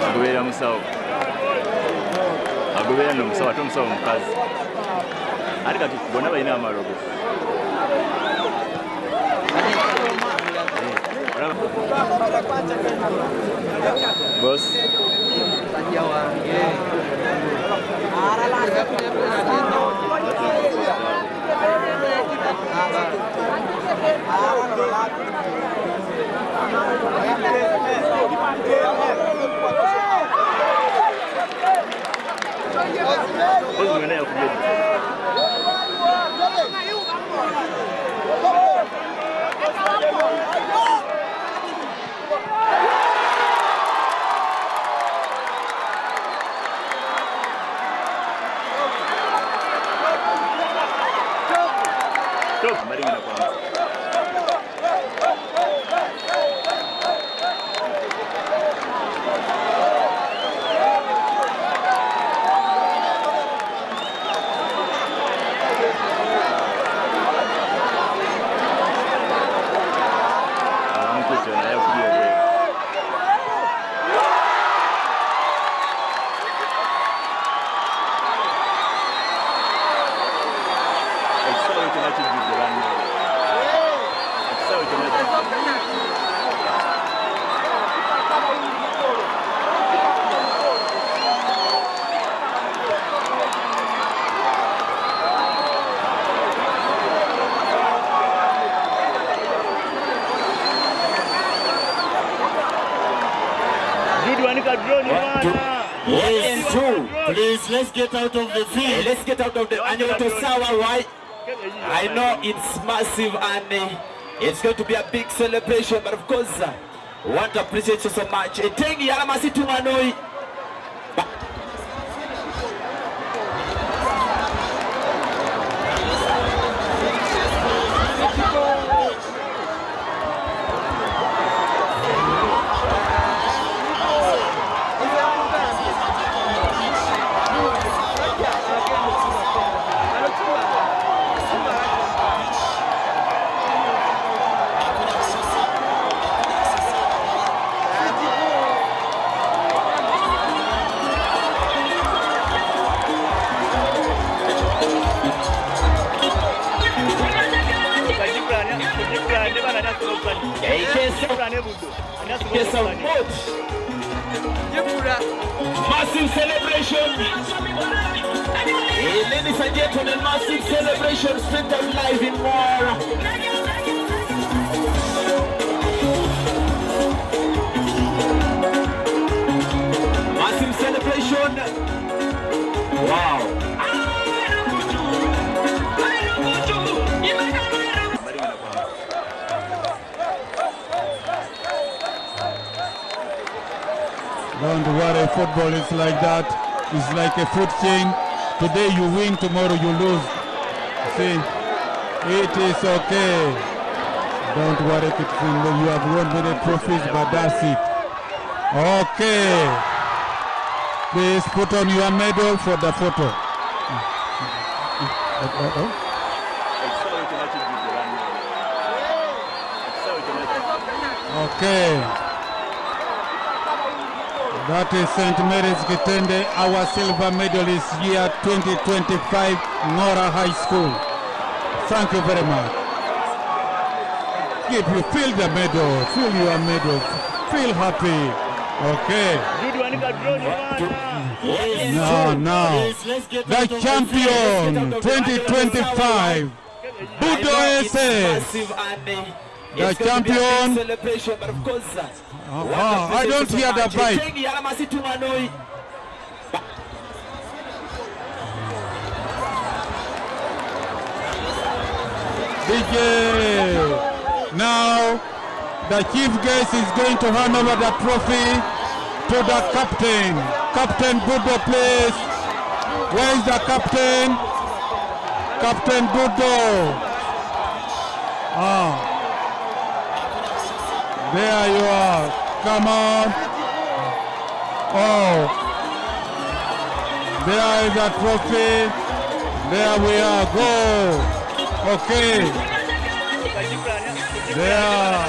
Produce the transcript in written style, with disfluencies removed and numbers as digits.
Agubera musawo. Agubera no musawo ate musawo mukazi. Ali kati bonna balina amalogo. Boss. Yes, two. Please, let's get out of the field. Let's get out of the Anyoto Sawa, right? I know it's massive and it's going to be a big celebration, but of course, I want to appreciate you so much. Tengi alamasi tumanoi. Massive celebration. Ladies and gentlemen, massive celebration straight out live in Ngora. Massive celebration. Wow. Don't worry, football is like that. It's like a food chain. Today you win, tomorrow you lose. See, it is okay. Don't worry, Kitende, you have won many trophies, but that's it. Okay. Please put on your medal for the photo. Okay. That is St. Mary's Kitende, our silver medalist year 2025, Ngora High School. Thank you very much. If you feel the medal, feel your medal, feel happy. Okay. Now, the champion 2025, Buddo SS. The champion. I don't hear the vibe. DJ. Now, the chief guest is going to hand over the trophy to the captain. Captain Buddo, please. Where is the captain? Captain Buddo. There you are. Come on. Oh. There is the trophy. There we are. Go. Okay. There.